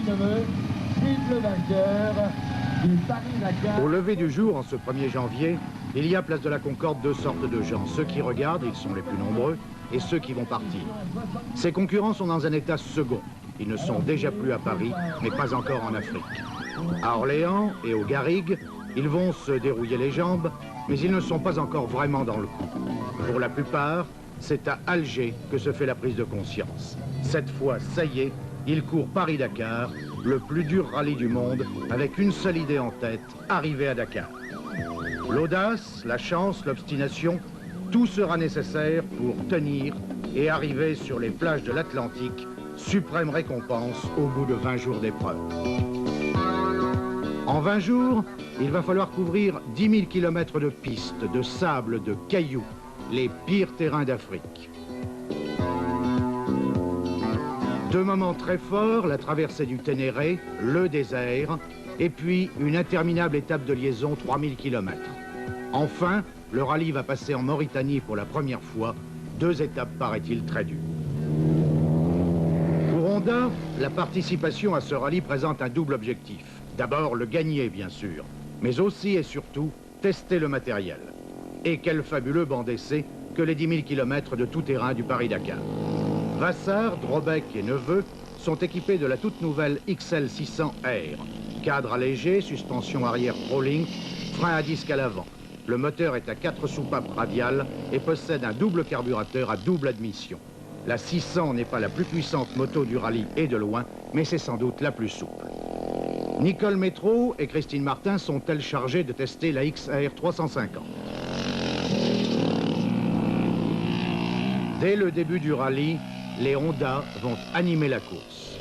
Neveu, triple vainqueur du Paris-Dakar. Au lever du jour, en ce 1er janvier, il y a place de la Concorde deux sortes de gens. Ceux qui regardent, ils sont les plus nombreux, et ceux qui vont partir. Ces concurrents sont dans un état second. Ils ne sont déjà plus à Paris, mais pas encore en Afrique. À Orléans et au Garrigue, ils vont se dérouiller les jambes, mais ils ne sont pas encore vraiment dans le coup. Pour la plupart, c'est à Alger que se fait la prise de conscience. Cette fois, ça y est, ils courent Paris-Dakar, le plus dur rallye du monde, avec une seule idée en tête, arriver à Dakar. L'audace, la chance, l'obstination, tout sera nécessaire pour tenir et arriver sur les plages de l'Atlantique, suprême récompense au bout de 20 jours d'épreuve. En 20 jours, il va falloir couvrir 10 000 km de pistes, de sable, de cailloux, les pires terrains d'Afrique. Deux moments très forts, la traversée du Ténéré, le désert, et puis une interminable étape de liaison 3000 km. Enfin, le rallye va passer en Mauritanie pour la première fois, deux étapes paraît-il très dures. Pour Honda, la participation à ce rallye présente un double objectif. D'abord le gagner, bien sûr, mais aussi et surtout tester le matériel. Et quel fabuleux banc d'essai que les 10 000 km de tout-terrain du Paris-Dakar. Vassar, Drobeck et Neveu sont équipés de la toute nouvelle XL 600R. Cadre allégé, suspension arrière ProLink, frein à disque à l'avant. Le moteur est à 4 soupapes radiales et possède un double carburateur à double admission. La 600 n'est pas la plus puissante moto du rallye et de loin, mais c'est sans doute la plus souple. Nicole Métro et Christine Martin sont-elles chargées de tester la XR 350. Dès le début du rallye, les Honda vont animer la course.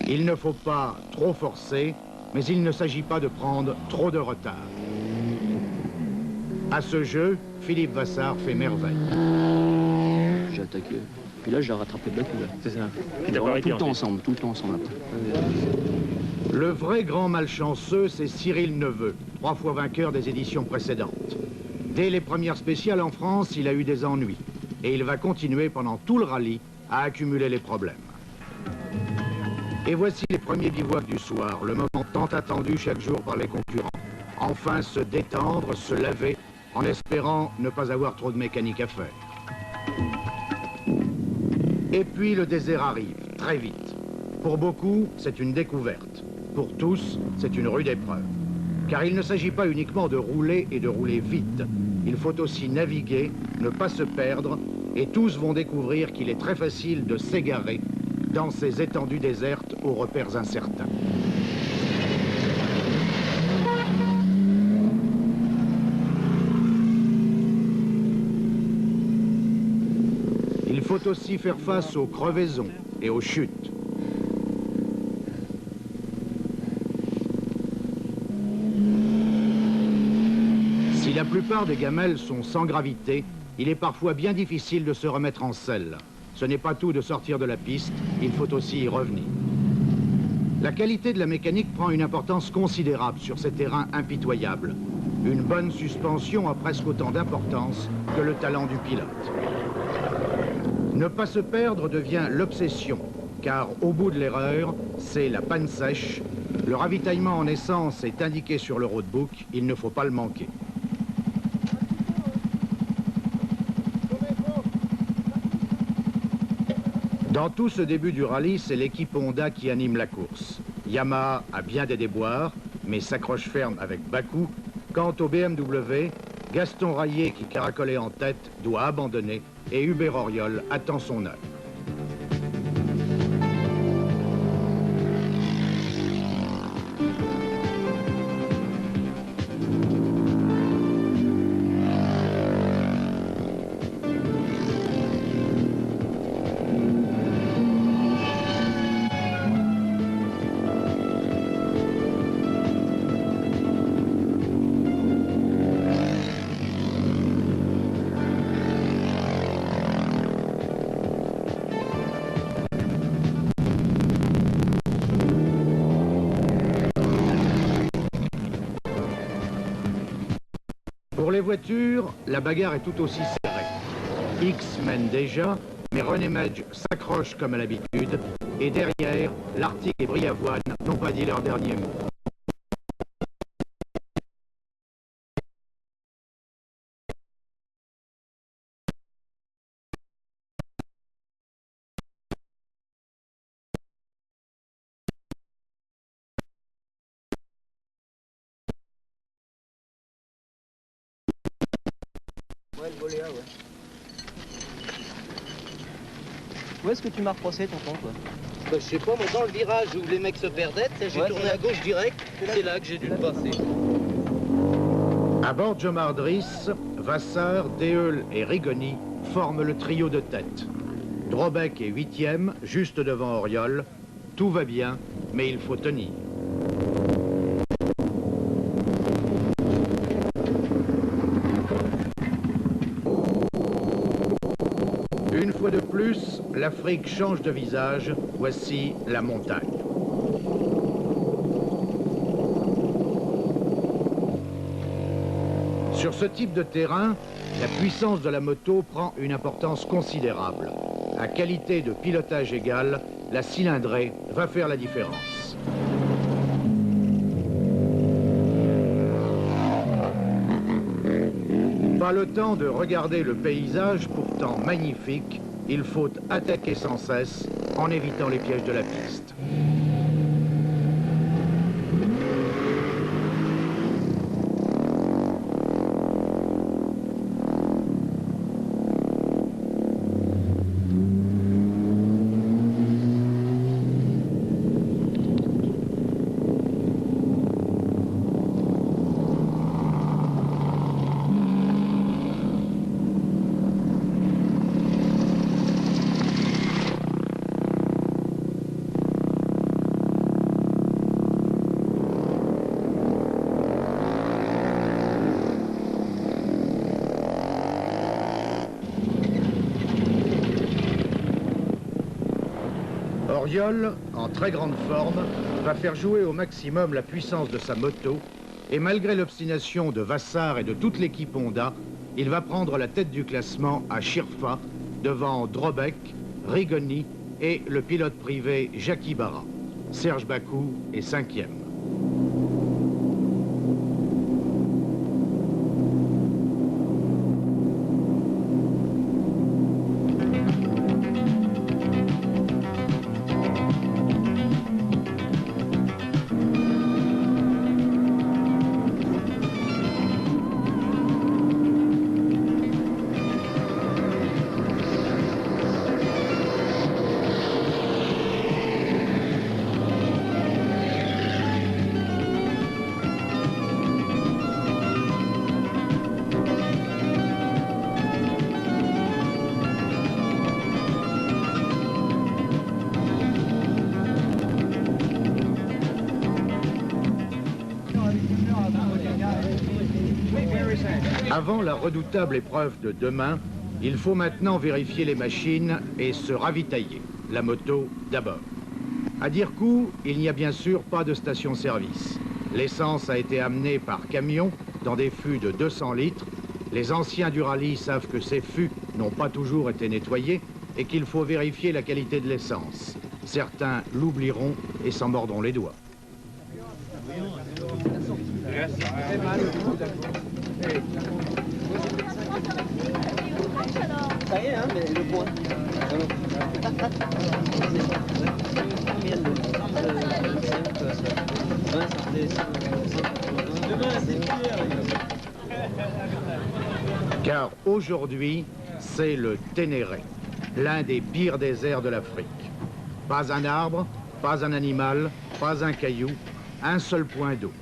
Il ne faut pas trop forcer, mais il ne s'agit pas de prendre trop de retard. À ce jeu, Philippe Vassar fait merveille. J'ai attaqué, puis là j'ai rattrapé de la queue. C'est ça. Tout le temps ensemble, tout le temps ensemble. Le vrai grand malchanceux, c'est Cyril Neveu, 3 fois vainqueur des éditions précédentes. Dès les premières spéciales en France, il a eu des ennuis. Et il va continuer pendant tout le rallye à accumuler les problèmes. Et voici les premiers bivouacs du soir, le moment tant attendu chaque jour par les concurrents. Enfin se détendre, se laver, en espérant ne pas avoir trop de mécanique à faire. Et puis le désert arrive, très vite. Pour beaucoup, c'est une découverte. Pour tous, c'est une rude épreuve. Car il ne s'agit pas uniquement de rouler et de rouler vite. Il faut aussi naviguer, ne pas se perdre, et tous vont découvrir qu'il est très facile de s'égarer dans ces étendues désertes aux repères incertains. Il faut aussi faire face aux crevaisons et aux chutes. Si la plupart des gamelles sont sans gravité, il est parfois bien difficile de se remettre en selle. Ce n'est pas tout de sortir de la piste, il faut aussi y revenir. La qualité de la mécanique prend une importance considérable sur ces terrains impitoyables. Une bonne suspension a presque autant d'importance que le talent du pilote. Ne pas se perdre devient l'obsession, car au bout de l'erreur, c'est la panne sèche. Le ravitaillement en essence est indiqué sur le roadbook, il ne faut pas le manquer. Dans tout ce début du rallye, c'est l'équipe Honda qui anime la course. Yamaha a bien des déboires, mais s'accroche ferme avec Bakou. Quant au BMW, Gaston Rayet, qui caracolait en tête, doit abandonner et Hubert Auriol attend son heure. Pour les voitures, la bagarre est tout aussi serrée. X mène déjà, mais René Medge s'accroche. accroche comme à l'habitude, et derrière, l'Arctique et Briavoine n'ont pas dit leur dernier mot. Ouais, le volet A, ouais. Où est-ce que tu m'as reproché, tonton, quoi? Bah, je sais pas, moi, dans le virage où les mecs se perdaient, j'ai tourné à gauche direct, c'est là que j'ai dû le passer. À bord Jomard Driss, Vassar, Deheul et Rigoni forment le trio de tête. Drobeck est 8e, juste devant Auriol. Tout va bien, mais il faut tenir. Une fois de plus, l'Afrique change de visage. Voici la montagne. Sur ce type de terrain, la puissance de la moto prend une importance considérable. À qualité de pilotage égale, la cylindrée va faire la différence. Pas le temps de regarder le paysage, pourtant magnifique. Il faut attaquer sans cesse en évitant les pièges de la piste. Auriol, en très grande forme, va faire jouer au maximum la puissance de sa moto et malgré l'obstination de Vassar et de toute l'équipe Honda, il va prendre la tête du classement à Chirfa devant Drobeck, Rigoni et le pilote privé Jackie Barra. Serge Bakou est 5e. Avant la redoutable épreuve de demain, il faut maintenant vérifier les machines et se ravitailler. La moto d'abord. À Dirkou, il n'y a bien sûr pas de station-service. L'essence a été amenée par camion dans des fûts de 200 litres. Les anciens du rallye savent que ces fûts n'ont pas toujours été nettoyés et qu'il faut vérifier la qualité de l'essence. Certains l'oublieront et s'en mordront les doigts. Ça y est, hein, mais le point. Car aujourd'hui, c'est le Ténéré, l'un des pires déserts de l'Afrique. Pas un arbre, pas un animal, pas un caillou, un seul point d'eau.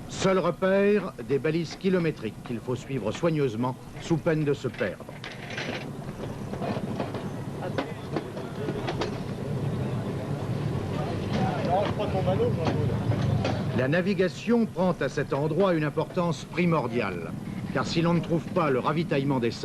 Seul repère, des balises kilométriques qu'il faut suivre soigneusement sous peine de se perdre. La navigation prend à cet endroit une importance primordiale, car si l'on ne trouve pas le ravitaillement d'essence,